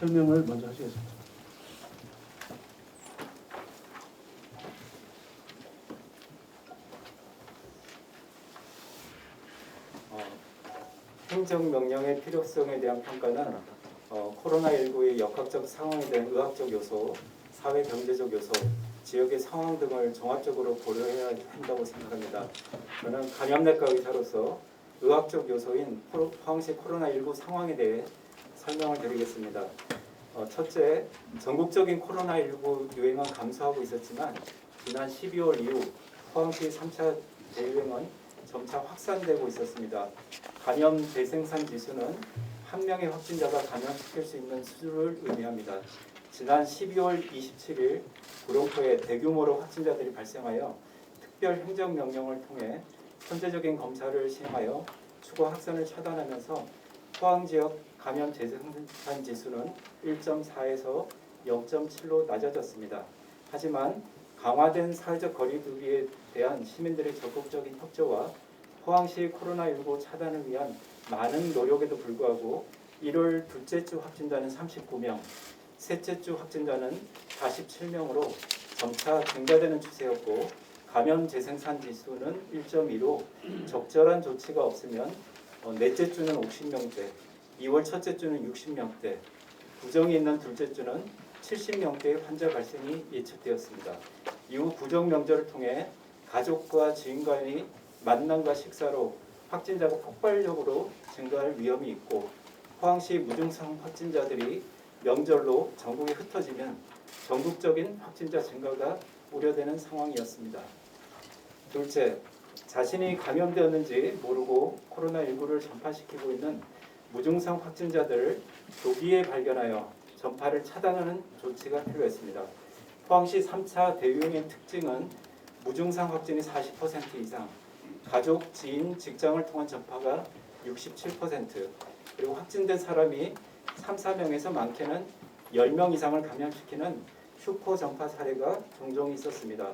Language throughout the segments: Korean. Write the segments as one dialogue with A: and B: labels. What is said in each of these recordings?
A: 설명을 먼저 하시겠습니다.
B: 행정명령의 필요성에 대한 평가는 코로나19의 역학적 상황에 대한 의학적 요소, 사회경제적 요소, 지역의 상황 등을 종합적으로 고려해야 한다고 생각합니다. 저는 감염내과 의사로서 의학적 요소인 포항시 코로나19 상황에 대해 설명을 드리겠습니다. 첫째, 전국적인 코로나19 유행은 감소하고 있었지만 지난 12월 이후 포항시 3차 대유행은 점차 확산되고 있었습니다. 감염 재생산 지수는 한 명의 확진자가 감염시킬 수 있는 수준을 의미합니다. 지난 12월 27일 구룡포에 대규모로 확진자들이 발생하여 특별 행정명령을 통해 선제적인 검사를 시행하여 추가 확산을 차단하면서 포항 지역 감염 재생산 지수는 1.4에서 0.7로 낮아졌습니다. 하지만 강화된 사회적 거리두기에 대한 시민들의 적극적인 협조와 포항시 코로나19 차단을 위한 많은 노력에도 불구하고 1월 둘째 주 확진자는 39명, 셋째 주 확진자는 47명으로 점차 증가되는 추세였고 감염 재생산 지수는 1.2로 적절한 조치가 없으면 넷째 주는 50명대, 2월 첫째 주는 60명대, 부정이 있는 둘째 주는 70명대의 환자 발생이 예측되었습니다. 이후 구정 명절을 통해 가족과 지인 간의 만남과 식사로 확진자가 폭발적으로 증가할 위험이 있고 포항시 무증상 확진자들이 명절로 전국에 흩어지면 전국적인 확진자 증가가 우려되는 상황이었습니다. 둘째, 자신이 감염되었는지 모르고 코로나19를 전파시키고 있는 무증상 확진자들을 조기에 발견하여 전파를 차단하는 조치가 필요했습니다. 포항시 3차 대유행의 특징은 무증상 확진이 40% 이상, 가족, 지인, 직장을 통한 전파가 67%, 그리고 확진된 사람이 3, 4명에서 많게는 10명 이상을 감염시키는 슈퍼 전파 사례가 종종 있었습니다.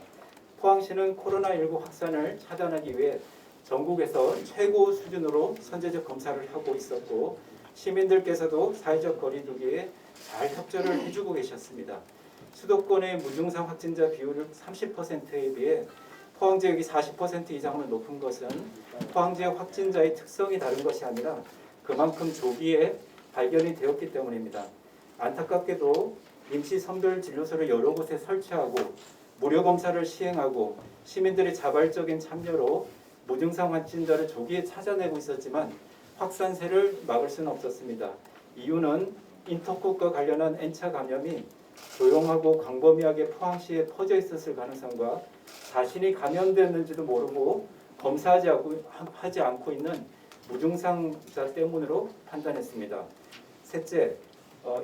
B: 포항시는 코로나19 확산을 차단하기 위해 전국에서 최고 수준으로 선제적 검사를 하고 있었고 시민들께서도 사회적 거리두기에 잘 협조를 해주고 계셨습니다. 수도권의 무증상 확진자 비율 30%에 비해 포항 지역이 40% 이상으로 높은 것은 포항 지역 확진자의 특성이 다른 것이 아니라 그만큼 조기에 발견이 되었기 때문입니다. 안타깝게도 임시 선별 진료소를 여러 곳에 설치하고 무료 검사를 시행하고 시민들의 자발적인 참여로 무증상 확진자를 조기에 찾아내고 있었지만 확산세를 막을 수는 없었습니다. 이유는 인터콕과 관련한 N차 감염이 조용하고 광범위하게 포항시에 퍼져 있었을 가능성과 자신이 감염됐는지도 모르고 검사하지 않고 있는 무증상자 때문으로 판단했습니다. 셋째,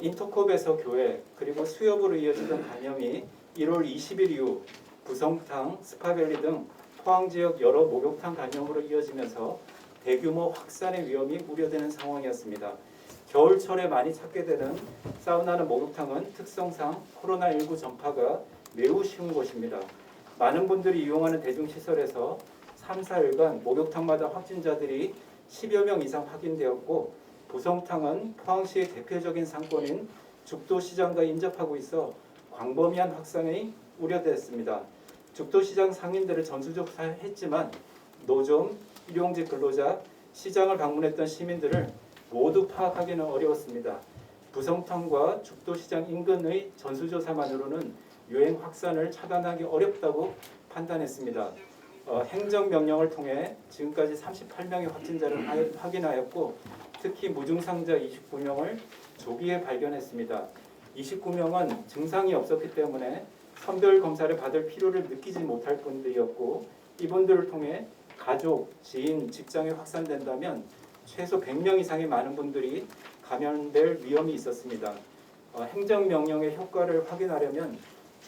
B: 인터콕에서 교회 그리고 수협으로 이어지던 감염이 1월 20일 이후 부성탕, 스파밸리 등 포항 지역 여러 목욕탕 감염으로 이어지면서 대규모 확산의 위험이 우려되는 상황이었습니다. 겨울철에 많이 찾게 되는 사우나나 목욕탕은 특성상 코로나19 전파가 매우 쉬운 곳입니다. 많은 분들이 이용하는 대중시설에서 3, 4일간 목욕탕마다 확진자들이 10여 명 이상 확인되었고 부성탕은 포항시의 대표적인 상권인 죽도시장과 인접하고 있어 광범위한 확산이 우려됐습니다. 죽도시장 상인들을 전수조사했지만 노점, 일용직 근로자, 시장을 방문했던 시민들을 모두 파악하기는 어려웠습니다. 부성탕과 죽도시장 인근의 전수조사만으로는 유행 확산을 차단하기 어렵다고 판단했습니다. 행정명령을 통해 지금까지 38명의 확진자를 확인하였고 특히 무증상자 29명을 조기에 발견했습니다. 29명은 증상이 없었기 때문에 선별 검사를 받을 필요를 느끼지 못할 분들이었고 이분들을 통해 가족, 지인, 직장에 확산된다면 최소 100명 이상의 많은 분들이 감염될 위험이 있었습니다. 행정명령의 효과를 확인하려면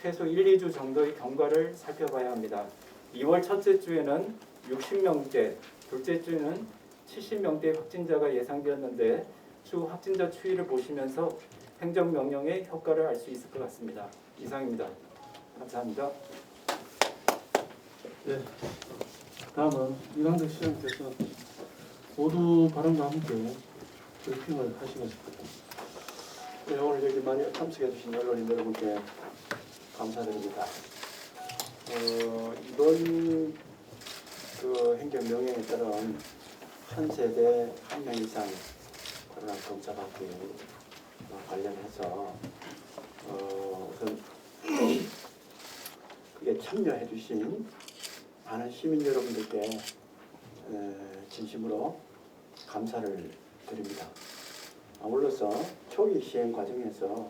B: 최소 1, 2주 정도의 경과를 살펴봐야 합니다. 2월 첫째 주에는 60명대, 둘째 주에는 70명대 확진자가 예상되었는데 추후 확진자 추이를 보시면서 행정명령의 효과를 알 수 있을 것 같습니다. 이상입니다. 감사합니다.
A: 네, 다음은 이광택 시장님께서 모두 발언과 함께 브리핑을 하시겠습니다.
C: 네, 오늘 여기 많이 참석해 주신 언론인 여러분께 감사드립니다. 이번 그 행정 명령에 따른 한 세대 한 명 이상 코로나 검사 받기 관련해서 우선 그게 참여해 주신 많은 시민 여러분들께 진심으로 감사를 드립니다. 아울러서 초기 시행 과정에서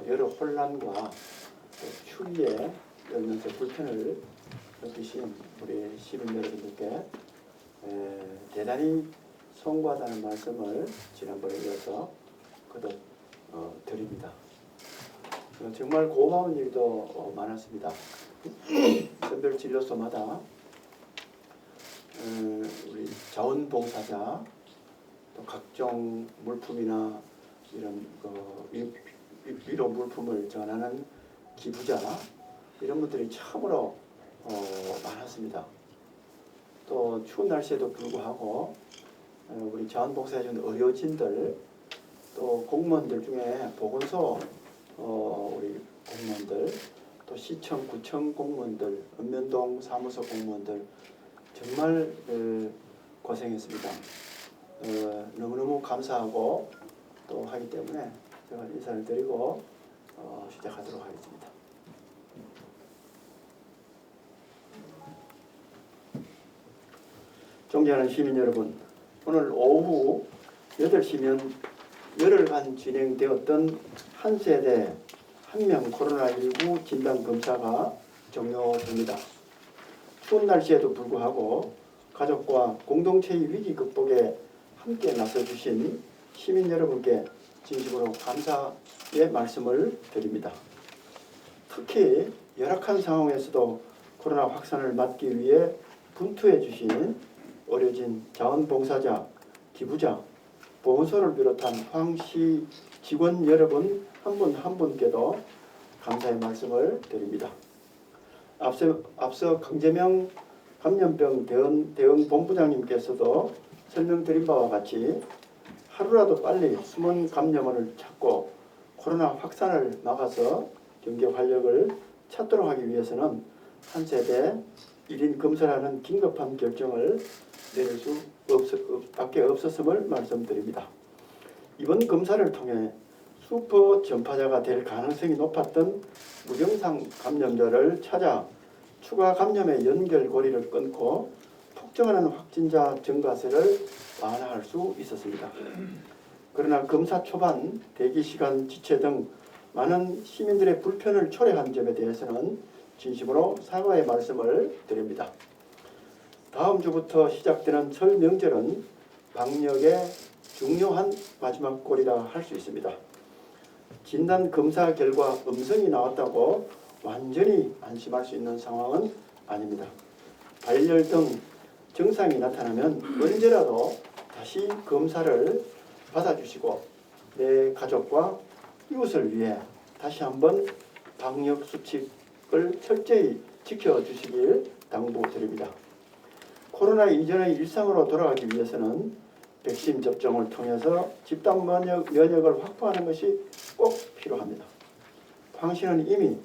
C: 여러 혼란과 추위에 연면서 불편을 느끼신 우리 시민 여러분들께 대단히 송구하다는 말씀을 지난번에 이어서 거듭 드립니다. 정말 고마운 일도 많았습니다. 선별진료소마다 우리 자원봉사자 또 각종 물품이나 이런 위로 물품을 전하는 기부자 이런 분들이 참으로 많았습니다. 또 추운 날씨에도 불구하고 우리 자원봉사해준 의료진들 또 공무원들 중에 보건소 우리 공무원들 또 시청 구청 공무원들 읍면동 사무소 공무원들 정말 고생했습니다. 너무너무 감사하고 또 하기 때문에 제가 인사를 드리고 시작하도록 하겠습니다. 존경하는 시민 여러분, 오늘 오후 8시면 열흘간 진행되었던 한 세대 한 명 코로나19 진단검사가 종료됩니다. 추운 날씨에도 불구하고 가족과 공동체의 위기 극복에 함께 나서주신 시민 여러분께 진심으로 감사의 말씀을 드립니다. 특히 열악한 상황에서도 코로나 확산을 막기 위해 분투해 주신 의료진, 자원봉사자, 기부자, 보건소를 비롯한 황시 직원 여러분 한 분 한 분께도 감사의 말씀을 드립니다. 앞서 강재명 감염병 대응 본부장님께서도 설명드린 바와 같이 하루라도 빨리 숨은 감염원을 찾고 코로나 확산을 막아서 경제 활력을 찾도록 하기 위해서는 한 세대 1인 검사라는 긴급한 결정을 내릴 수밖에 없었음을 말씀드립니다. 이번 검사를 통해 슈퍼 전파자가 될 가능성이 높았던 무증상 감염자를 찾아 추가 감염의 연결고리를 끊고 폭증하는 확진자 증가세를 완화할 수 있었습니다. 그러나 검사 초반 대기시간 지체 등 많은 시민들의 불편을 초래한 점에 대해서는 진심으로 사과의 말씀을 드립니다. 다음 주부터 시작되는 설 명절은 방역의 중요한 마지막 골이라 할 수 있습니다. 진단 검사 결과 음성이 나왔다고 완전히 안심할 수 있는 상황은 아닙니다. 발열 등 증상이 나타나면 언제라도 다시 검사를 받아주시고 내 가족과 이웃을 위해 다시 한번 방역 수칙을 철저히 지켜주시길 당부드립니다. 코로나 이전의 일상으로 돌아가기 위해서는 백신 접종을 통해서 집단 면역을 확보하는 것이 꼭 필요합니다. 황시는 이미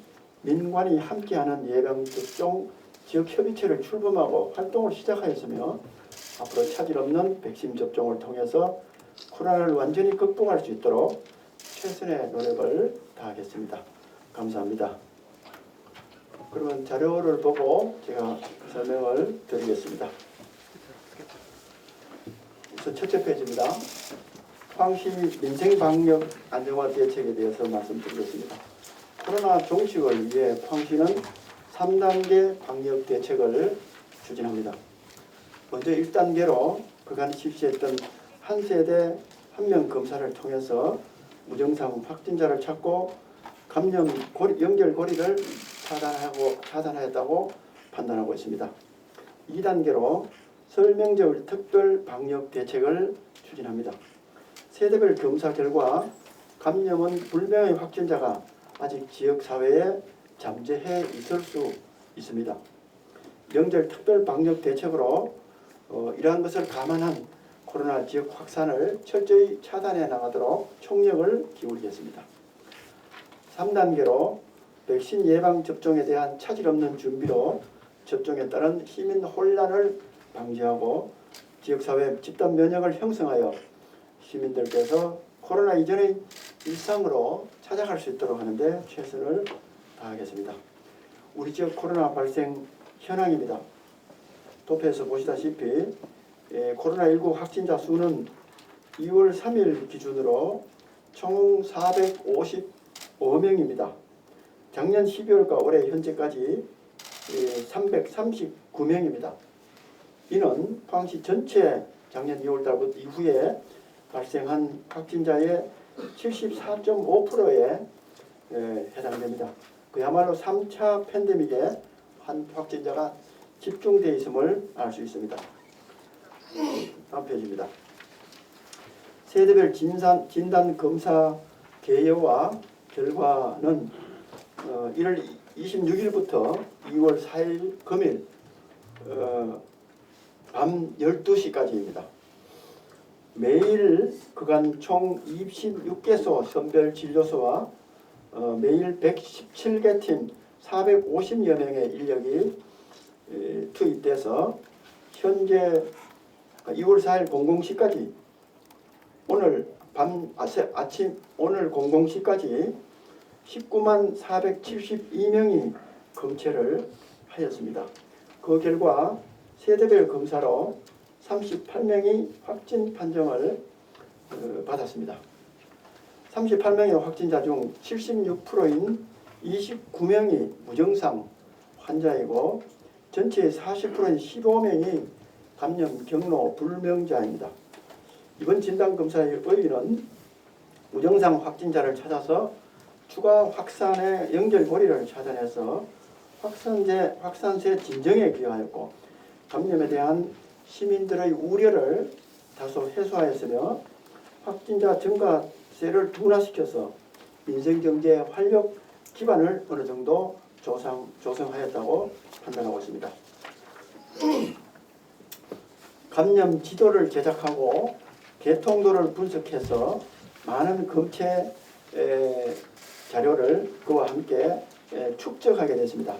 C: 민관이 함께하는 예방접종 지역협의체를 출범하고 활동을 시작하였으며 앞으로 차질 없는 백신 접종을 통해서 코로나를 완전히 극복할 수 있도록 최선의 노력을 다하겠습니다. 감사합니다. 그러면 자료를 보고 제가 설명을 드리겠습니다. 우선 첫째 페이지입니다. 황시 민생방역 안정화 대책에 대해서 말씀드리겠습니다. 코로나 종식을 위해 황시는 3단계 방역 대책을 추진합니다. 먼저 1단계로 그간 실시했던 한 세대 한 명 검사를 통해서 무증상 확진자를 찾고 감염 연결고리를 차단하였다고 판단하고 있습니다. 2단계로 설 명절 특별 방역 대책을 추진합니다. 세대별 검사 결과 감염은 불명의 확진자가 아직 지역사회에 잠재해 있을 수 있습니다. 명절 특별 방역 대책으로 이러한 것을 감안한 코로나 지역 확산을 철저히 차단해 나가도록 총력을 기울이겠습니다. 3단계로 백신 예방 접종에 대한 차질 없는 준비로 접종에 따른 시민 혼란을 방지하고 지역사회 집단 면역을 형성하여 시민들께서 코로나 이전의 일상으로 찾아갈 수 있도록 하는데 최선을 다하겠습니다. 우리 지역 코로나 발생 현황입니다. 도표에서 보시다시피 코로나19 확진자 수는 2월 3일 기준으로 총 455명입니다. 작년 12월과 올해 현재까지 339명입니다. 이는 포항시 전체 작년 2월달부터 이후에 발생한 확진자의 74.5%에 해당됩니다. 그야말로 3차 팬데믹에 한 확진자가 집중되어 있음을 알 수 있습니다. 다음 페이지입니다. 세대별 진단 검사 개요와 결과는 1월 26일부터 2월 4일 금일 밤 12시까지입니다. 매일 그간 총 26개소 선별진료소와 매일 117개 팀 450여 명의 인력이 투입돼서 현재 2월 4일 00시까지 오늘 오늘 00시까지 19만 472명이 검체를 하였습니다. 그 결과 세대별 검사로 38명이 확진 판정을 받았습니다. 38명의 확진자 중 76%인 29명이 무증상 환자이고 전체의 40%인 15명이 감염 경로 불명자입니다. 이번 진단검사의 의의는 무증상 확진자를 찾아서 추가 확산의 연결고리를 차단해서 확산세 진정에 기여하였고 감염에 대한 시민들의 우려를 다소 해소하였으며 확진자 증가세를 둔화시켜서 민생경제 활력 기반을 어느 정도 조성하였다고 판단하고 있습니다. 감염 지도를 제작하고 개통도를 분석해서 많은 검체 자료를 그와 함께 축적하게 됐습니다.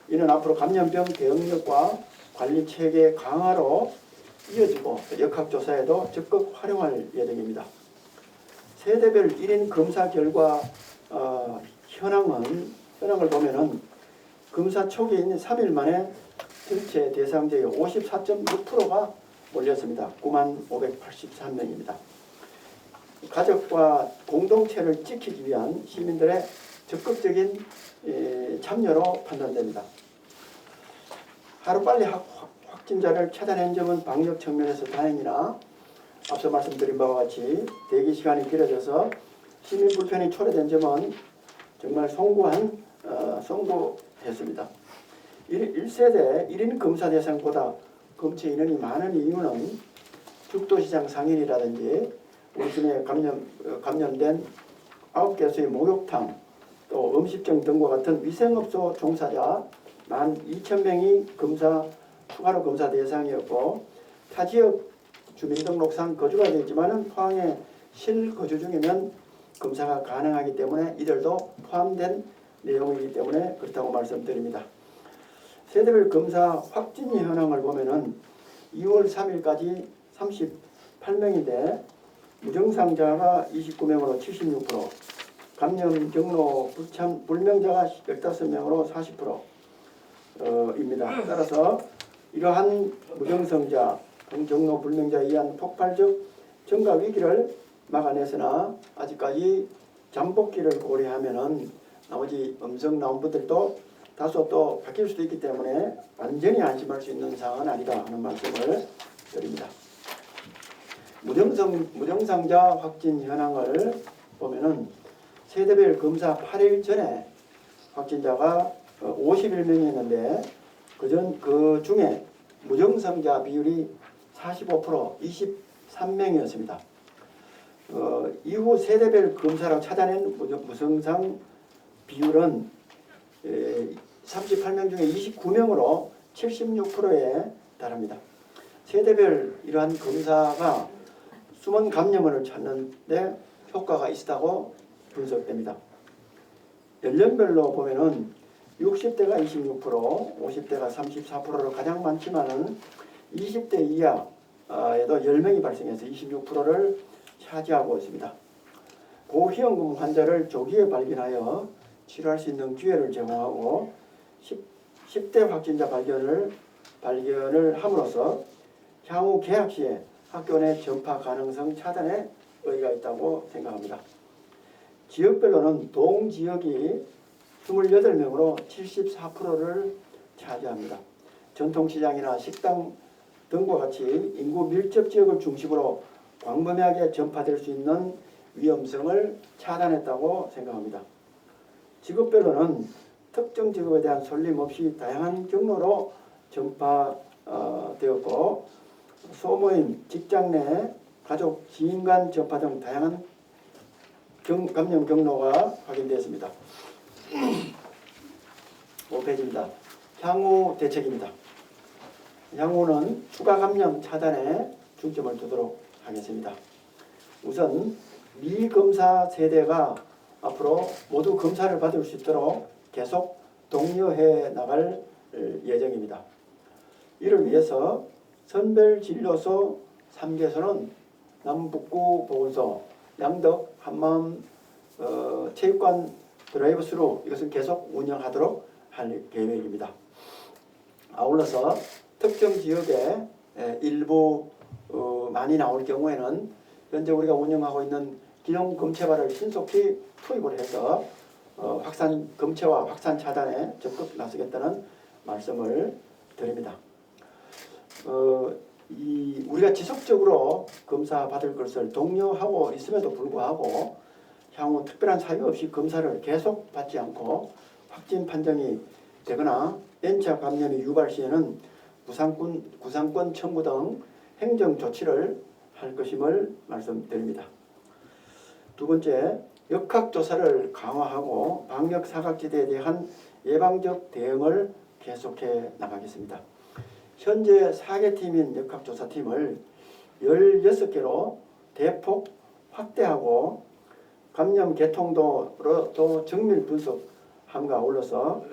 C: 이는 앞으로 감염병 대응력과 관리체계 강화로 이어지고 역학조사에도 적극 활용할 예정입니다. 세대별 1인 검사 결과 현황을 보면은 검사 초기인 3일 만에 전체 대상자의 54.6%가 몰렸습니다. 9만 583명입니다. 가족과 공동체를 지키기 위한 시민들의 적극적인 참여로 판단됩니다. 하루빨리 확진자를 찾아낸 점은 방역 측면에서 다행이나 앞서 말씀드린 바와 같이 대기 시간이 길어져서 시민 불편이 초래된 점은 정말 송구했습니다. 1세대 1인 검사 대상보다 검체 인원이 많은 이유는 죽도시장 상인이라든지 우리 중에 감염된 9개소의 목욕탕 또 음식점 등과 같은 위생업소 종사자 12,000명이 추가로 검사 대상이었고 타지역 주민등록상 거주가 되어 있지만 포항에 실거주 중이면 검사가 가능하기 때문에 이들도 포함된 내용이기 때문에 그렇다고 말씀드립니다. 세대별 검사 확진 현황을 보면은 2월 3일까지 38명인데 무증상자가 29명으로 76%, 감염 경로 불명자가 15명으로 40%입니다. 따라서 이러한 무증상자, 경로 불명자에 의한 폭발적 증가 위기를 막아내서나 아직까지 잠복기를 고려하면은 나머지 음성 나온 분들도 다소 또 바뀔 수도 있기 때문에 완전히 안심할 수 있는 사항은 아니다 하는 말씀을 드립니다. 무증상자 확진 현황을 보면은 세대별 검사 8일 전에 확진자가 51명이었는데 그 중에 무증상자 비율이 45% 23명이었습니다. 이후 세대별 검사로 찾아낸 무증상 비율은 38명 중에 29명으로 76%에 달합니다. 세대별 이러한 검사가 숨은 감염원을 찾는 데 효과가 있다고 분석됩니다. 연령별로 보면은 60대가 26%, 50대가 34%로 가장 많지만은 20대 이하에도 10명이 발생해서 26%를 차지하고 있습니다. 고위험군 환자를 조기에 발견하여 치료할 수 있는 기회를 제공하고 10대 확진자 발견을 함으로써 향후 개학 시에 학교 내 전파 가능성 차단에 의의가 있다고 생각합니다. 지역별로는 동지역이 28명으로 74%를 차지합니다. 전통시장이나 식당 등과 같이 인구 밀접 지역을 중심으로 광범위하게 전파될 수 있는 위험성을 차단했다고 생각합니다. 직업별로는 특정 직업에 대한 설림 없이 다양한 경로로 전파되었고 소모임, 직장 내 가족, 지인 간 전파 등 다양한 감염 경로가 확인되었습니다. 5페이지입니다. 향후 대책입니다. 향후는 추가 감염 차단에 중점을 두도록 하겠습니다. 우선 미검사 세대가 앞으로 모두 검사를 받을 수 있도록 계속 독려해 나갈 예정입니다. 이를 위해서 선별진료소 3개소는 남북구 보건소, 양덕, 한마음 체육관 드라이브스루 이것은 계속 운영하도록 할 계획입니다. 아울러서 특정 지역에 일부 많이 나올 경우에는 현재 우리가 운영하고 있는 기존 검체발을 신속히 투입을 해서 확산 검체와 확산 차단에 적극 나서겠다는 말씀을 드립니다. 우리가 지속적으로 검사 받을 것을 독려하고 있음에도 불구하고 향후 특별한 사유 없이 검사를 계속 받지 않고 확진 판정이 되거나 N차 감염이 유발 시에는 구상권 청구 등 행정 조치를 할 것임을 말씀드립니다. 두 번째, 역학조사를 강화하고 방역 사각지대에 대한 예방적 대응을 계속해 나가겠습니다. 현재 4개 팀인 역학조사팀을 16개로 대폭 확대하고 감염 개통도로 정밀 분석함과 아울러서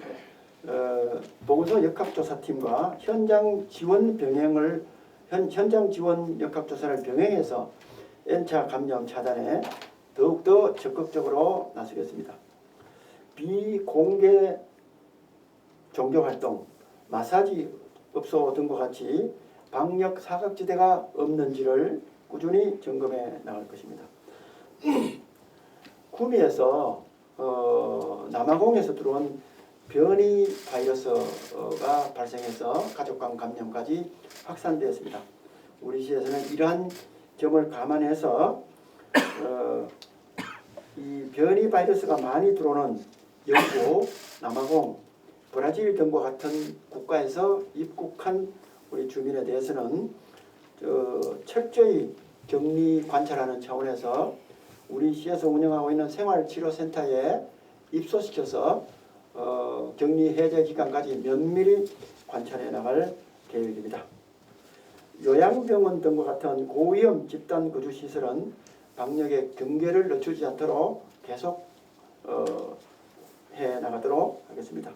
C: 보건소 역학조사팀과 현장 지원 역학조사를 병행해서 N차 감염 차단에 더욱더 적극적으로 나서겠습니다. 비공개 종교활동, 마사지 업소 등과 같이 방역 사각지대가 없는지를 꾸준히 점검해 나갈 것입니다. 구미에서 남아공에서 들어온 변이 바이러스가 발생해서 가족 간 감염까지 확산되었습니다. 우리 시에서는 이러한 점을 감안해서 이 변이 바이러스가 많이 들어오는 영국, 남아공, 브라질 등과 같은 국가에서 입국한 우리 주민에 대해서는 철저히 격리 관찰하는 차원에서 우리 시에서 운영하고 있는 생활치료센터에 입소시켜서 격리 해제 기간까지 면밀히 관찰해 나갈 계획입니다. 요양병원 등과 같은 고위험 집단 거주시설은 방역의 경계를 늦추지 않도록 계속 해 나가도록 하겠습니다.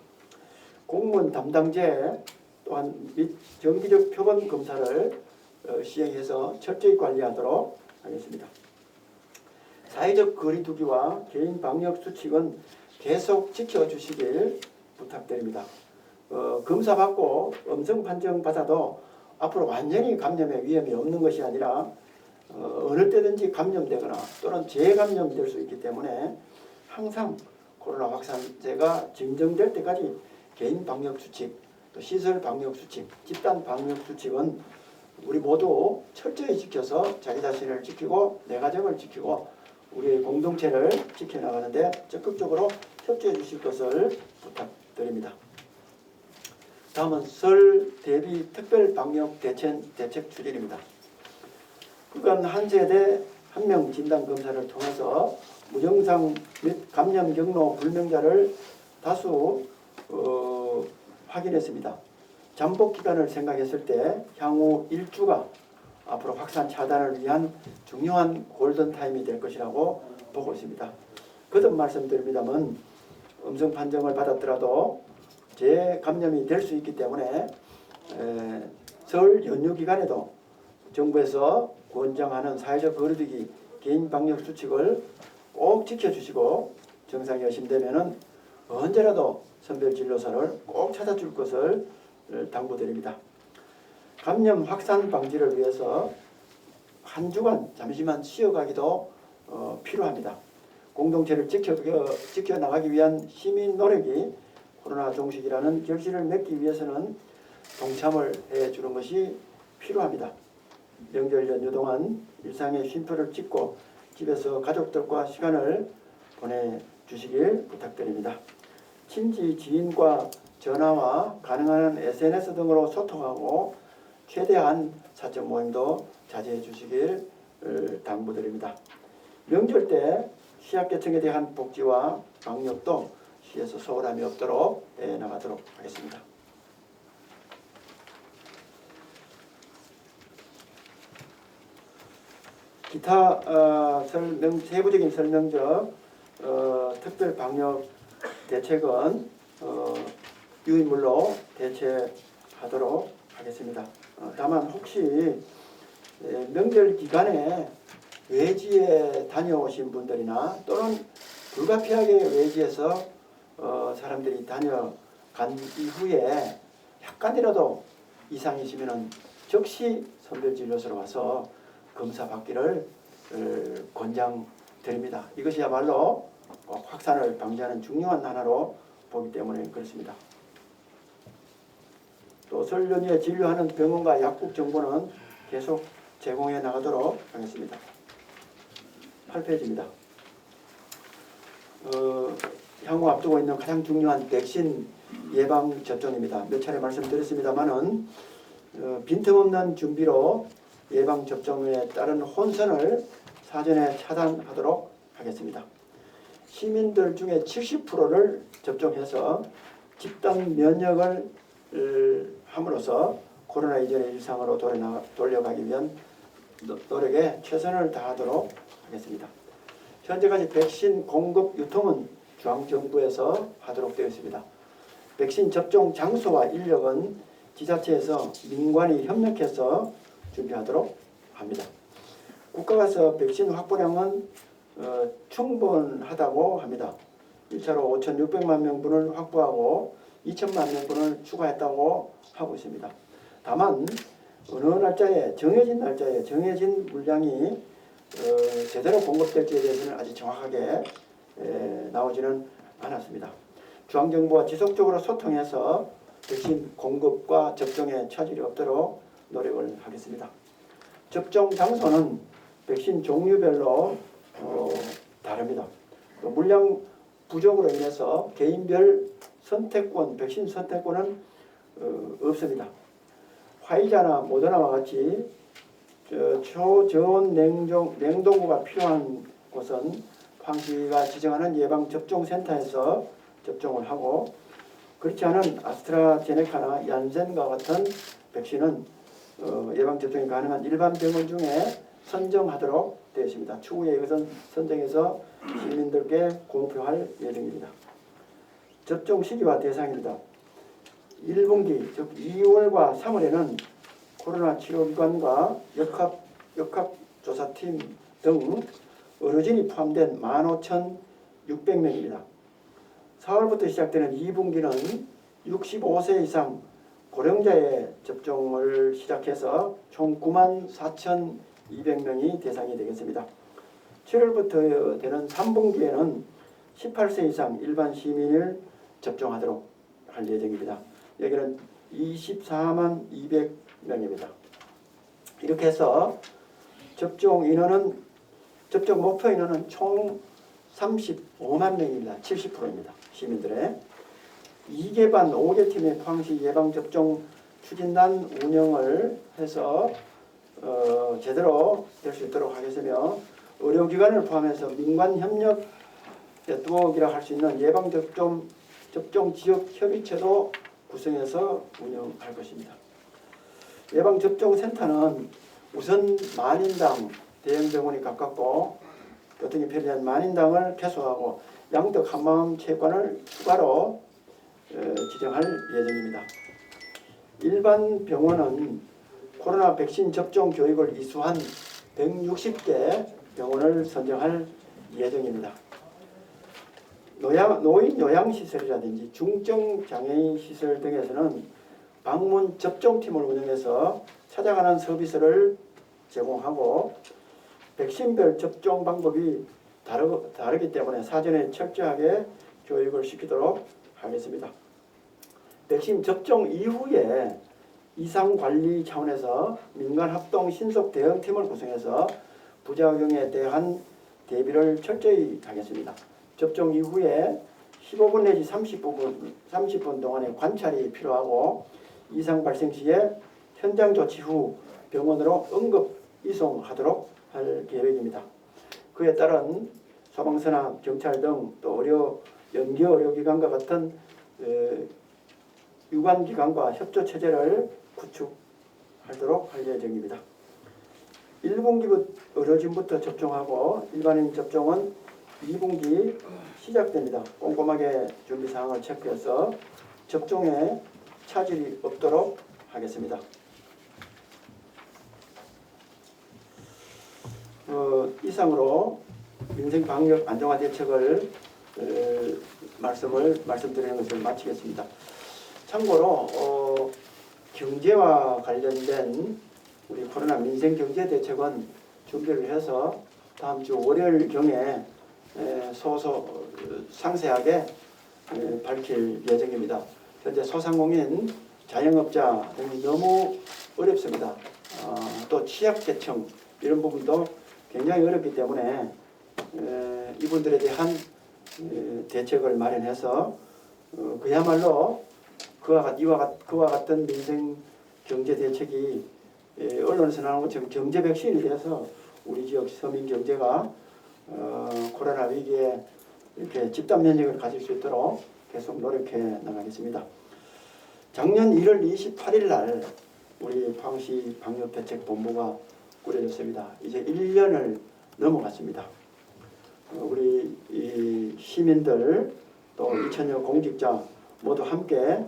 C: 공무원 담당제 또한 및 정기적 표본 검사를 시행해서 철저히 관리하도록 하겠습니다. 사회적 거리두기와 개인 방역 수칙은 계속 지켜주시길 부탁드립니다. 검사 받고 음성 판정 받아도 앞으로 완전히 감염의 위험이 없는 것이 아니라 어느 때든지 감염되거나 또는 재감염될 수 있기 때문에 항상 코로나 확산세가 진정될 때까지 개인 방역 수칙, 또 시설 방역 수칙, 집단 방역 수칙은 우리 모두 철저히 지켜서 자기 자신을 지키고 내 가정을 지키고 우리의 공동체를 지켜나가는데 적극적으로 협조해 주실 것을 부탁드립니다. 다음은 설 대비 특별 방역 대책 추진입니다. 그간 한 세대 한 명 진단 검사를 통해서 무증상 및 감염 경로 불명자를 다수 확인했습니다. 잠복 기간을 생각했을 때 향후 1주가 앞으로 확산 차단을 위한 중요한 골든타임이 될 것이라고 보고 있습니다. 거듭 말씀드립니다만 음성 판정을 받았더라도 재감염이 될 수 있기 때문에 설 연휴 기간에도 정부에서 권장하는 사회적 거리두기 개인 방역 수칙을 꼭 지켜주시고 증상이 의심되면은 언제라도 선별진료소를 꼭 찾아줄 것을 당부드립니다. 감염 확산 방지를 위해서 한 주간 잠시만 쉬어가기도 필요합니다. 공동체를 지켜나가기 위한 시민 노력이 코로나 종식이라는 결실을 맺기 위해서는 동참을 해주는 것이 필요합니다. 명절 연휴 동안 일상의 쉼표를 찍고 집에서 가족들과 시간을 보내주시길 부탁드립니다. 친지, 지인과 전화와 가능한 SNS 등으로 소통하고 최대한 사적 모임도 자제해 주시길 당부드립니다. 명절 때 취약계층에 대한 복지와 방역도 시에서 소홀함이 없도록 나가도록 하겠습니다. 기타 세부적인 설명적 특별 방역 대책은 유인물로 대체하도록 하겠습니다. 다만 혹시 명절 기간에 외지에 다녀오신 분들이나 또는 불가피하게 외지에서 사람들이 다녀간 이후에 약간이라도 이상이시면 즉시 선별진료소로 와서 검사 받기를 권장드립니다. 이것이야말로 확산을 방지하는 중요한 하나로 보기 때문에 그렇습니다. 또 설 연휴에 진료하는 병원과 약국 정보는 계속 제공해 나가도록 하겠습니다. 8페이지입니다. 향후 앞두고 있는 가장 중요한 백신 예방 접종입니다. 몇 차례 말씀드렸습니다만은 빈틈없는 준비로 예방 접종에 따른 혼선을 사전에 차단하도록 하겠습니다. 시민들 중에 70%를 접종해서 집단 면역을 함으로써 코로나 이전의 일상으로 돌려가기 위한 노력에 최선을 다하도록 하겠습니다. 현재까지 백신 공급 유통은 중앙정부에서 하도록 되어 있습니다. 백신 접종 장소와 인력은 지자체에서 민관이 협력해서 준비하도록 합니다. 국가가서 백신 확보량은 충분하다고 합니다. 1차로 5,600만 명분을 확보하고 2천만 명분을 추가했다고 하고 있습니다. 다만 어느 날짜에 정해진 물량이 제대로 공급될지에 대해서는 아직 정확하게 나오지는 않았습니다. 중앙정부와 지속적으로 소통해서 백신 공급과 접종에 차질이 없도록 노력을 하겠습니다. 접종 장소는 백신 종류별로 다릅니다. 물량 부족으로 인해서 개인별 백신 선택권은 없습니다. 화이자나 모더나와 같이 초저온 냉동고가 필요한 곳은 황시가 지정하는 예방접종센터에서 접종을 하고, 그렇지 않은 아스트라제네카나 얀센과 같은 백신은 예방접종이 가능한 일반 병원 중에 선정하도록 되어 있습니다. 추후에 이것은 선정해서 시민들께 공표할 예정입니다. 접종 시기와 대상입니다. 1분기 즉 2월과 3월에는 코로나 치료기관과 역학조사팀 등 의료진이 포함된 15,600명입니다. 4월부터 시작되는 2분기는 65세 이상 고령자의 접종을 시작해서 총 94,200명이 대상이 되겠습니다. 7월부터 되는 3분기에는 18세 이상 일반 시민을 접종하도록 할 예정입니다. 여기는 24만 200명입니다. 이렇게 해서 접종 목표 인원은 총 35만 명입니다. 70%입니다. 시민들의 2개 반 5개 팀의 포항시 예방접종 추진단 운영을 해서 제대로 될 수 있도록 하겠으며, 의료기관을 포함해서 민관협력 네트워크라 할 수 있는 예방접종 지역협의체도 구성해서 운영할 것입니다. 예방접종센터는 우선 만인당 대형병원이 가깝고 교통이 편리한 만인당을 개소하고 양덕 한마음체육관을 추가로 지정할 예정입니다. 일반 병원은 코로나 백신 접종 교육을 이수한 160개 병원을 선정할 예정입니다. 노인 요양시설이라든지 중증장애인 시설 등에서는 방문 접종팀을 운영해서 찾아가는 서비스를 제공하고 백신별 접종 방법이 다르기 때문에 사전에 철저하게 교육을 시키도록 하겠습니다. 백신 접종 이후에 이상관리 차원에서 민간합동 신속 대응팀을 구성해서 부작용에 대한 대비를 철저히 하겠습니다. 접종 이후에 15분 내지 30분 동안의 관찰이 필요하고 이상 발생 시에 현장 조치 후 병원으로 응급 이송하도록 할 계획입니다. 그에 따른 소방서나 경찰 등 또 연계 의료기관과 같은 유관기관과 협조 체제를 구축하도록 할 예정입니다. 1분기 의료진부터 접종하고 일반인 접종은 2분기 시작됩니다. 꼼꼼하게 준비 사항을 체크해서 접종에 차질이 없도록 하겠습니다. 이상으로 민생 방역 안정화 대책을 말씀드리는 것을 마치겠습니다. 참고로 경제와 관련된 우리 코로나 민생 경제 대책은 준비를 해서 다음 주 월요일경에 상세하게 밝힐 예정입니다. 현재 소상공인, 자영업자 등이 너무 어렵습니다. 또 취약계층 이런 부분도 굉장히 어렵기 때문에 이분들에 대한 대책을 마련해서 그야말로 그와 같은 민생 경제 대책이 언론에서 나오는 것처럼 경제 백신이 돼서 우리 지역 서민 경제가 코로나 위기에 이렇게 집단 면역을 가질 수 있도록 계속 노력해 나가겠습니다. 작년 1월 28일 날 우리 포항시 방역대책본부가 꾸려졌습니다. 이제 1년을 넘어갔습니다. 우리 이 시민들 또 2천여 공직자 모두 함께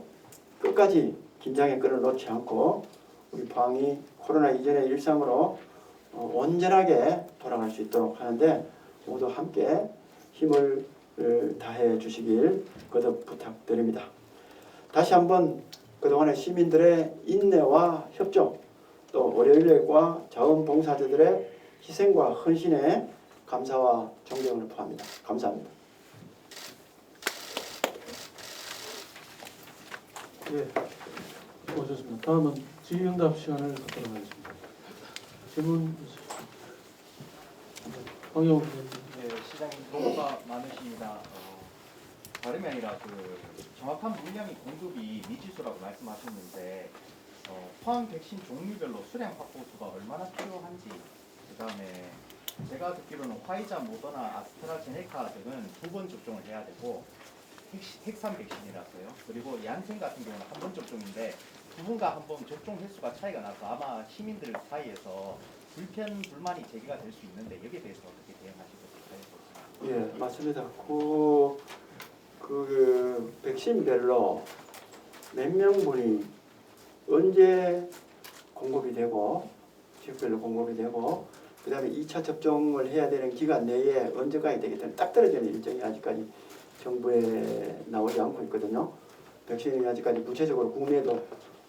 C: 끝까지 긴장의 끈을 놓지 않고 우리 포항이 코로나 이전의 일상으로 온전하게 돌아갈 수 있도록 하는데 모두 함께 힘을 다해 주시길 거듭 부탁드립니다. 다시 한번 그동안의 시민들의 인내와 협조 또 의료인력과 자원봉사자들의 희생과 헌신에 감사와 존경을 표합니다. 감사합니다.
A: 예, 수고하셨습니다. 다음은 질의응답 시간을 갖도록 하겠습니다. 질문 황영욱 의원님.
D: 네, 시장님 너무가 많으십니다. 다름이 아니라 정확한 물량이 공급이 미지수라고 말씀하셨는데 포항 백신 종류별로 수량 확보수가 얼마나 필요한지, 그다음에 제가 듣기로는 화이자, 모더나, 아스트라제네카 등은 2번 접종을 해야 되고 핵산 백신이라서요. 그리고 얀센 같은 경우는 1번 접종인데 두 분과 한 번 접종 횟수가 차이가 나서 아마 시민들 사이에서 불만이 제기가 될 수 있는데 여기에 대해서 어떻게 대응하시겠어요?
C: 예, 맞습니다. 그 백신별로 몇 명분이 언제 공급이 되고 지역별로 공급이 되고 그 다음에 2차 접종을 해야 되는 기간 내에 언제까지 되기 때문에 딱 떨어지는 일정이 아직까지 정부에 나오지 않고 있거든요. 백신이 아직까지 구체적으로 국내에도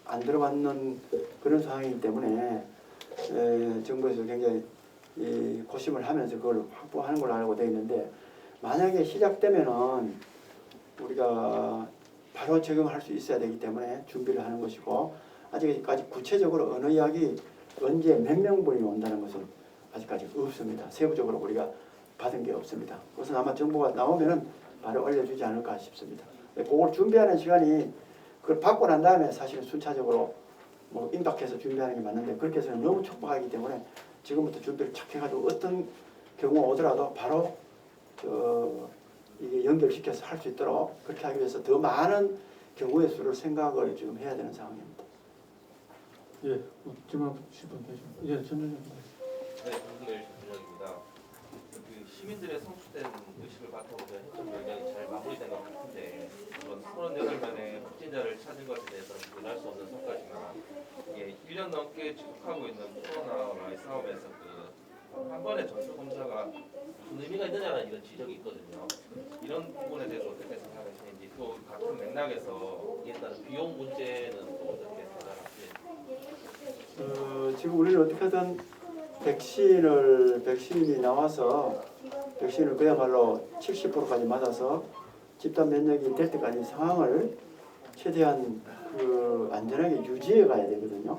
C: 안 들어왔는 그런 상황이기 때문에 정부에서 굉장히 고심을 하면서 그걸 확보하는 걸로 알고 되어 있는데 만약에 시작되면은 우리가 바로 적용할 수 있어야 되기 때문에 준비를 하는 것이고 아직까지 구체적으로 어느 약이 언제 몇 명분이 온다는 것은 아직까지 없습니다. 세부적으로 우리가 받은 게 없습니다. 그것은 아마 정보가 나오면은 바로 알려주지 않을까 싶습니다. 그걸 준비하는 시간이 그걸 받고 난 다음에 사실은 순차적으로 임박해서 준비하는 게 맞는데 그렇게 해서는 너무 촉박하기 때문에 지금부터 준비를 착 해가지고 어떤 경우 오더라도 바로 이게 연결시켜서 할 수 있도록 그렇게 하기 위해서 더 많은 경우의 수를 생각을 지금 해야 되는 상황입니다.
A: 예, 질문 주신 분 계십니다. 예, 전현님.
E: 네, 정승일 전문입니다. 그 시민들의 성숙된 의식을 바탕으로 한 행정 역량이 잘 마무리된 것 같은데, 물론 38명의 확진자를 찾은 것에 대해서는 부인할 수 없는 성과지만, 이게 1년 넘게 지속하고 있는 코로나와의 싸움에서 한 번의 전수 검사가 무슨 의미가 있느냐는 이런 지적이 있거든요. 이런 부분에 대해서 어떻게 생각하시는지, 또 같은 맥락에서 이에 따른 비용 문제는 또 어떻게 생각하시는지.
C: 지금 우리는 어떻게든 백신이 나와서 백신을 그야말로 70%까지 맞아서 집단 면역이 될 때까지 상황을 최대한 안전하게 유지해 가야 되거든요.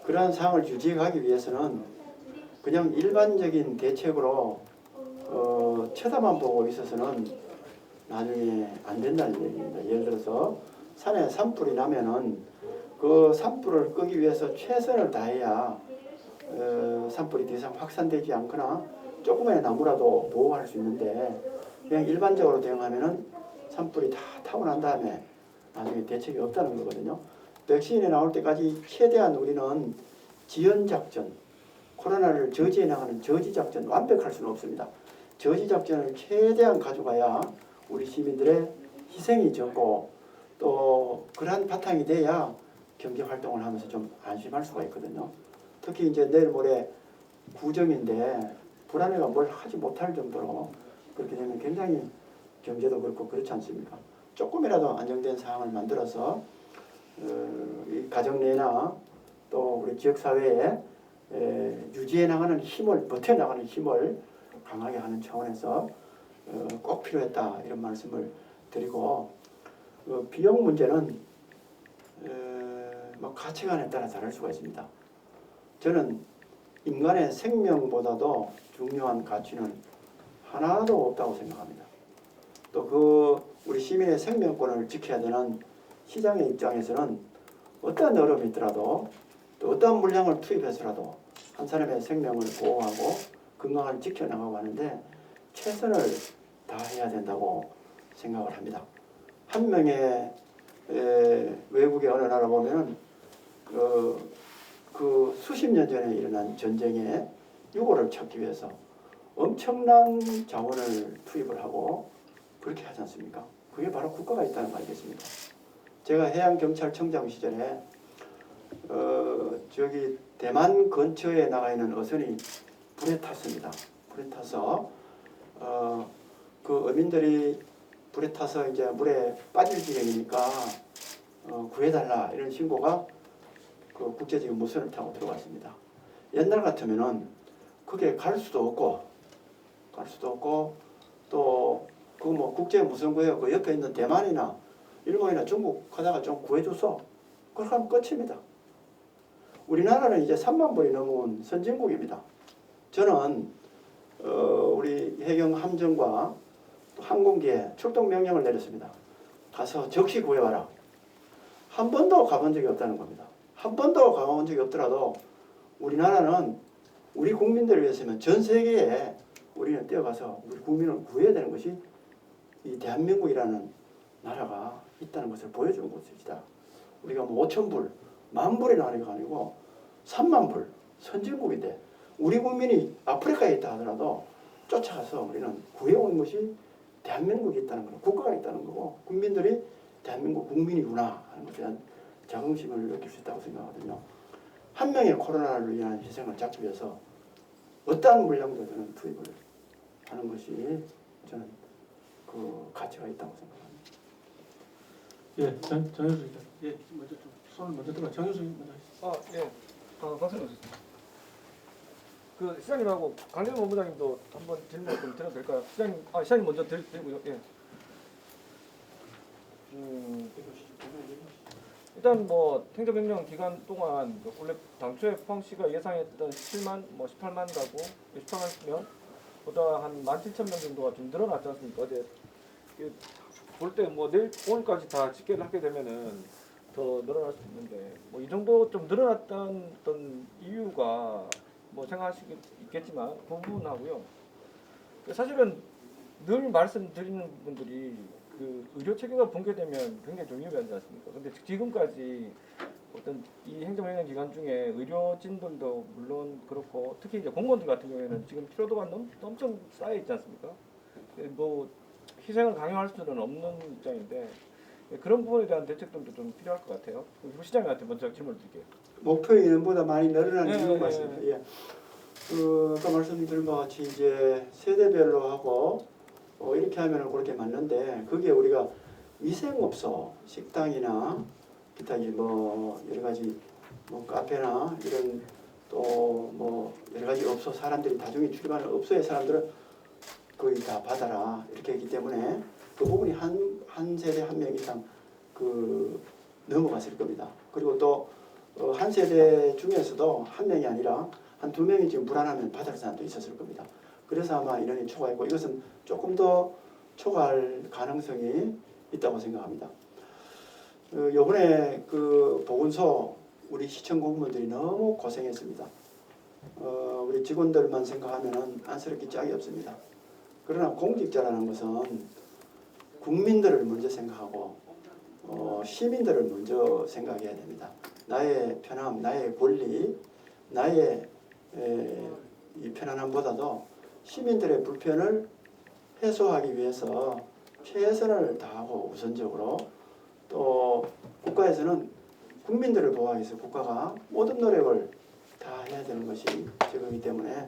C: 그러한 상황을 유지해 가기 위해서는 그냥 일반적인 대책으로 쳐다만 보고 있어서는 나중에 안 된다는 얘기입니다. 예를 들어서 산에 산불이 나면은 그 산불을 끄기 위해서 최선을 다해야 산불이 더 이상 확산되지 않거나 조금의 나무라도 보호할 수 있는데, 그냥 일반적으로 대응하면은 산불이 다 타고 난 다음에 나중에 대책이 없다는 거거든요. 백신이 나올 때까지 최대한 우리는 지연작전, 코로나를 저지해 나가는 저지작전, 완벽할 수는 없습니다. 저지작전을 최대한 가져가야 우리 시민들의 희생이 적고 또 그러한 바탕이 돼야 경제 활동을 하면서 좀 안심할 수가 있거든요. 특히 이제 내일 모레 구정인데 불안해가 뭘 하지 못할 정도로 그렇게 되면 굉장히 경제도 그렇고 그렇지 않습니까? 조금이라도 안정된 상황을 만들어서 이 가정 내나 또 우리 지역 사회에 유지해 나가는 힘을, 버텨 나가는 힘을 강하게 하는 차원에서 꼭 필요했다 이런 말씀을 드리고, 비용 문제는 뭐 가치관에 따라 다를 수가 있습니다. 저는 인간의 생명보다도 중요한 가치는 하나도 없다고 생각합니다. 또 우리 시민의 생명권을 지켜야 되는 시장의 입장에서는 어떠한 어려움이 있더라도 또 어떠한 물량을 투입해서라도 한 사람의 생명을 보호하고 건강을 지켜나가고 하는데 최선을 다해야 된다고 생각을 합니다. 한 명의 외국의 어느 나라 보면은 그 수십 년 전에 일어난 전쟁에 유고를 찾기 위해서 엄청난 자원을 투입을 하고 그렇게 하지 않습니까? 그게 바로 국가가 있다는 거 아니겠습니까? 제가 해양경찰청장 시절에 저기 대만 근처에 나가 있는 어선이 불에 탔습니다. 불에 타서 그 어민들이 불에 타서 이제 물에 빠질 지경이니까 구해달라 이런 신고가 그 국제적인 무선을 타고 들어왔습니다. 옛날 같으면은 그게 갈 수도 없고 또 그 뭐 국제 무선구에 그 옆에 있는 대만이나 일본이나 중국 하다가 좀 구해줘서 그렇게 하면 끝입니다. 우리나라는 이제 3만 불이 넘은 선진국입니다. 저는 우리 해경 함정과 또 항공기에 출동 명령을 내렸습니다. 가서 즉시 구해와라. 한 번도 가본 적이 없다는 겁니다. 한 번도 가본 적이 없더라도 우리나라는 우리 국민들을 위해서면 전 세계에 우리는 뛰어가서 우리 국민을 구해야 되는 것이 이 대한민국이라는 나라가 있다는 것을 보여주는 것이다. 우리가 뭐 5,000불, 10,000불이나 하는 게 아니고 3만 불, 선진국인데 우리 국민이 아프리카에 있다 하더라도 쫓아가서 우리는 구해온 것이 대한민국이 있다는 거고 국가가 있다는 거고 국민들이 대한민국 국민이구나 하는 것에 대한 자긍심을 느낄 수 있다고 생각하거든요. 한 명의 코로나를 위한 희생을 잡기 위해서 어떠한 물량도 저는 투입을 하는 것이 저는 그 가치가 있다고 생각합니다.
A: 예, 정효수 기자. 예, 먼저 좀 손을 먼저 들어. 정효수 먼저.
F: 예. 박사님. 그 시장님하고 강경 본부장님도 한번 질문 좀 드려도 될까요? 시장님 먼저 드리고요. 예. 일단 뭐 행정명령 기간 동안 원래 당초에 포항시가 예상했던 17만, 뭐 18만 가구, 18만 명 보다 한 17,000명 정도가 좀 늘어났지 않습니까? 어제 볼 때 뭐 내일 오늘까지 다 집계를 하게 되면은 더 늘어날 수 있는데 뭐 이 정도 좀 늘어났던 어떤 이유가 뭐 생각하시겠지만 그 부분하고요. 사실은 늘 말씀드리는 분들이 그 의료 체계가 붕괴되면 굉장히 좀 위험하지 않습니까? 근데 지금까지 어떤 이 행정명령 기간 중에 의료진들도 물론 그렇고 특히 이제 공무원들 같은 경우에는 지금 피로도가 엄청 쌓여 있지 않습니까? 뭐 희생을 강요할 수는 없는 입장인데 그런 부분에 대한 대책들도 좀 필요할 것 같아요. 그 시장님한테 먼저 질문을 드릴게요.
C: 목표 인원보다 많이 늘어난
F: 네,
C: 이유가
F: 네,
C: 있습니다. 예. 아까 말씀드린 것 같이 이제 세대별로 하고 이렇게 하면 그렇게 맞는데 그게 우리가 위생업소, 식당이나 기타 뭐 여러 가지 뭐 카페나 이런 또 뭐 여러 가지 업소 사람들이 다중에 출입하는 업소의 사람들은 거의 다 받아라 이렇게 했기 때문에 그 부분이 한 세대 한 명 이상 그 넘어갔을 겁니다. 그리고 또 한 세대 중에서도 한 명이 아니라 한 두 명이 지금 불안하면 받을 사람도 있었을 겁니다. 그래서 아마 인원이 초과했고 이것은 조금 더 초과할 가능성이 있다고 생각합니다. 이번에 그 보건소 우리 시청 공무원들이 너무 고생했습니다. 우리 직원들만 생각하면 안쓰럽기 짝이 없습니다. 그러나 공직자라는 것은 국민들을 먼저 생각하고 시민들을 먼저 생각해야 됩니다. 나의 편함, 나의 권리, 나의 이 편안함보다도 시민들의 불편을 해소하기 위해서 최선을 다하고 우선적으로 또 국가에서는 국민들을 보호하기 위해서 국가가 모든 노력을 다 해야 되는 것이 지금이기 때문에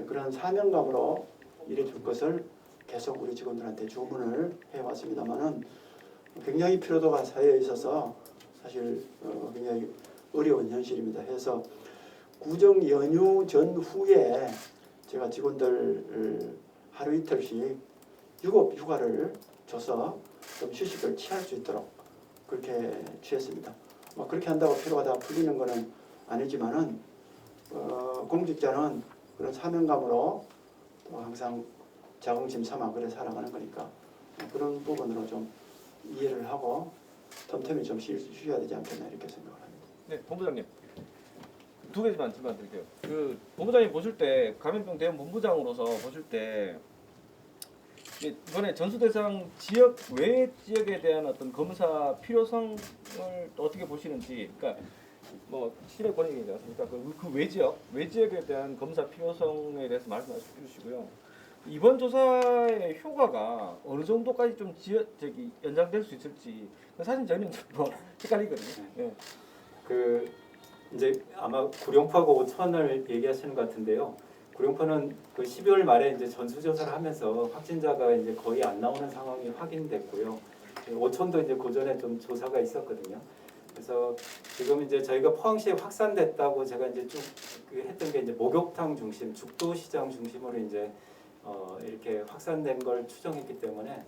C: 그런 사명감으로 일해줄 것을 계속 우리 직원들한테 주문을 해왔습니다만은 굉장히 피로도가 쌓여 있어서 사실 굉장히 어려운 현실입니다. 해서 구정 연휴 전후에 제가 직원들 하루 이틀씩 유급 휴가를 줘서 좀 휴식을 취할 수 있도록 그렇게 취했습니다. 뭐 그렇게 한다고 피로가 다 풀리는 것은 아니지만은 공직자는 그런 사명감으로 또 항상 자긍심 삼아 그래 살아가는 거니까 그런 부분으로 좀 이해를 하고 틈틈이 좀 쉬어야 되지 않겠나 이렇게 생각을 합니다.
F: 네, 본부장님. 두 가지만 질문 드릴게요. 그 본부장님 보실 때 감염병 대응 본부장으로서 보실 때 이번에 전수대상 지역 외 지역에 대한 어떤 검사 필요성을 어떻게 보시는지, 그러니까 뭐 시민의 권익이지 않습니까? 그 외 지역에 대한 검사 필요성에 대해서 말씀해 주시고요. 이번 조사의 효과가 어느 정도까지 좀 연장될 수 있을지 사실 저는 뭐 헷갈리거든요. 예.
B: 그 이제 아마 구룡포하고 오천을 얘기하시는 것 같은데요. 구룡포는 그 12월 말에 이제 전수조사를 하면서 확진자가 이제 거의 안 나오는 상황이 확인됐고요. 오천도 이제 그 전에 좀 조사가 있었거든요. 그래서 지금 이제 저희가 포항시에 확산됐다고 제가 이제 쭉 했던 게 이제 목욕탕 중심, 죽도시장 중심으로 이제 이렇게 확산된 걸 추정했기 때문에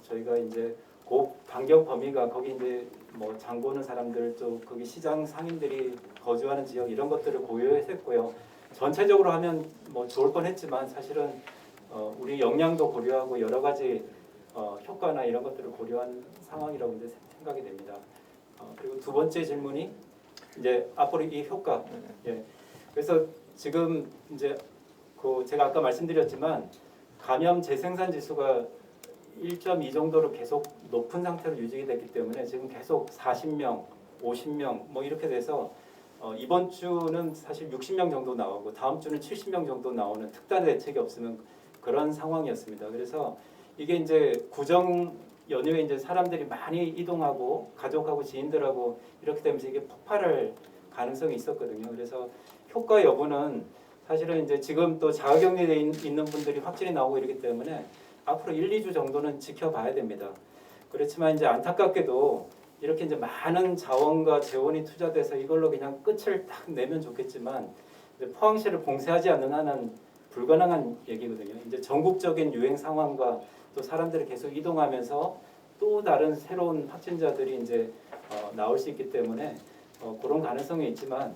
B: 저희가 이제 그 반경 범위가 거기 이제 뭐 장 보는 사람들 또 거기 시장 상인들이 거주하는 지역 이런 것들을 고려했고요. 전체적으로 하면 뭐 좋을 뻔했지만 사실은 우리 역량도 고려하고 여러 가지 효과나 이런 것들을 고려한 상황이라고 이제 생각이 됩니다. 그리고 두 번째 질문이 이제 앞으로 이 효과. 예. 그래서 지금 이제 그 제가 아까 말씀드렸지만 감염 재생산 지수가 1.2 정도로 계속 높은 상태로 유지가 됐기 때문에 지금 계속 40명, 50명 뭐 이렇게 돼서 이번 주는 사실 60명 정도 나오고 다음 주는 70명 정도 나오는 특단 대책이 없으면 그런 상황이었습니다. 그래서 이게 이제 구정 연휴에 이제 사람들이 많이 이동하고 가족하고 지인들하고 이렇게 되면서 이게 폭발할 가능성이 있었거든요. 그래서 효과 여부는 사실은 이제 지금 또 자가격리돼 있는 분들이 확진이 나오고 이러기 때문에 앞으로 1, 2주 정도는 지켜봐야 됩니다. 그렇지만 이제 안타깝게도 이렇게 이제 많은 자원과 재원이 투자돼서 이걸로 그냥 끝을 딱 내면 좋겠지만 이제 포항시를 봉쇄하지 않는 한은 불가능한 얘기거든요. 이제 전국적인 유행 상황과 또 사람들이 계속 이동하면서 또 다른 새로운 확진자들이 이제 나올 수 있기 때문에 그런 가능성이 있지만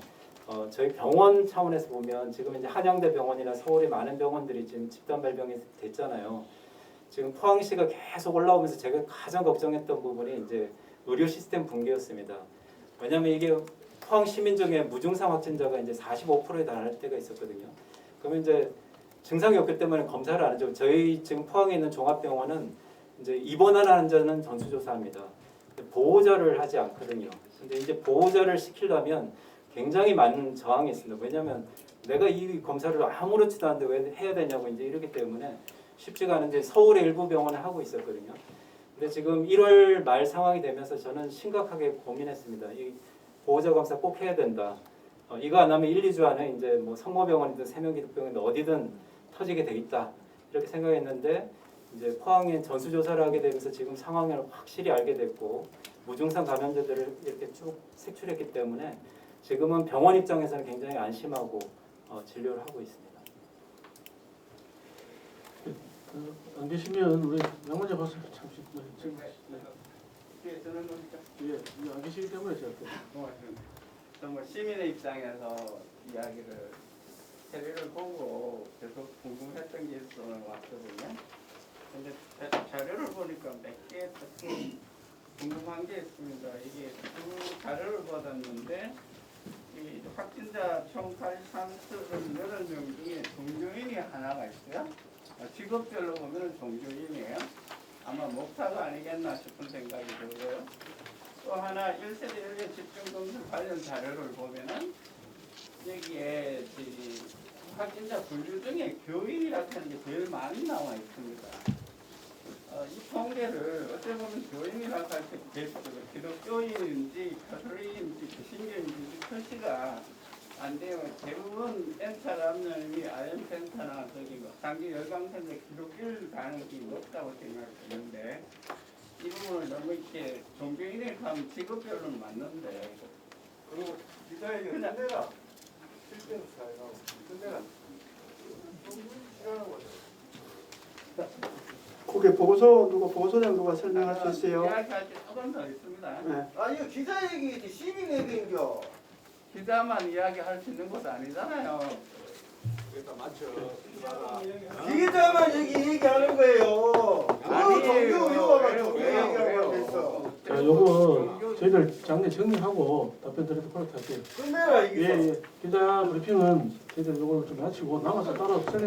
B: 저희 병원 차원에서 보면 지금 이제 한양대 병원이나 서울의 많은 병원들이 지금 집단 발병이 됐잖아요. 지금 포항시가 계속 올라오면서 제가 가장 걱정했던 부분이 이제 의료 시스템 붕괴였습니다. 왜냐하면 이게 포항 시민 중에 무증상 확진자가 이제 45%에 달할 때가 있었거든요. 그러면 이제 증상이 없기 때문에 검사를 안 하죠. 저희 지금 포항에 있는 종합병원은 이제 입원하는 자는 전수조사합니다. 보호자를 하지 않거든요. 근데 이제 보호자를 시키려면 굉장히 많은 저항이 있습니다. 왜냐하면 내가 이 검사를 아무렇지도 않은데 왜 해야 되냐고 이제 이러기 때문에 쉽지가 않은데 서울의 일부 병원에 하고 있었거든요. 근데 지금 1월 말 상황이 되면서 저는 심각하게 고민했습니다. 이 보호자 검사 꼭 해야 된다. 이거 안 하면 1, 2주 안에 이제 뭐 성모병원이든 세명기독병원이든 어디든 터지게 돼 있다. 이렇게 생각했는데 이제 포항에 전수조사를 하게 되면서 지금 상황을 확실히 알게 됐고 무증상 감염자들을 이렇게 쭉 색출했기 때문에 지금은 병원 입장에서는 굉장히 안심하고 진료를 하고 있습니다.
A: 안 계시면 우리 양문재 박사 잠시 지금
G: 저는
A: 안 계시기 때문에 제가
G: 정말 시민의 입장에서 이야기를 자료를 보고 계속 궁금했던 게 있어 왔거든요. 근데 자료를 보니까 몇 개 조금 궁금한 게 있습니다. 이게 두 자료를 받았는데 이 확진자 총 83명 중에 종교인이 하나가 있어요. 직업별로 보면 종교인이에요. 아마 목사가 아니겠나 싶은 생각이 들고요. 또 하나 1세대 1년 집중검사 관련 자료를 보면은 여기에 확진자 분류 중에 교인이라는 게 제일 많이 나와 있습니다. 이 통계를 어떻게 보면 교인이라고 할 때 기독교인인지 가톨릭인지 개신교인지 표시가 안 돼요. 대부분 센터 감염이 아연 센터나 저기 장기 열강 센터 기독교일 가능성이 높다고 생각되는데 이 부분을 너무 이렇게 종교인에 가면 직업별로는 맞는데
C: 그리고 기자에게 끝내라. 실제로 사회가 끝내라. 싫어하는 거죠. 그게 보고소장 누가 설명할 수 있어요?
G: 이야기할 게 조금 더 있습니다.
C: 네.
H: 이거 기자 얘기지 시민 얘기인겨.
G: 기자만 이야기할 수 있는 것도 아니잖아요.
H: 기자만 얘기하는 거예요.
G: 아니에요.
H: 종교 의료가 종교
G: 왜요?
H: 얘기하고 있어.
A: 자 요거 저희들 장례 정리하고 답변 드리도록 하도록 할게요.
H: 끝내라 이게.
A: 예. 기자 브리핑은 저희들 요걸 좀 마치고 남아서 따로 설명.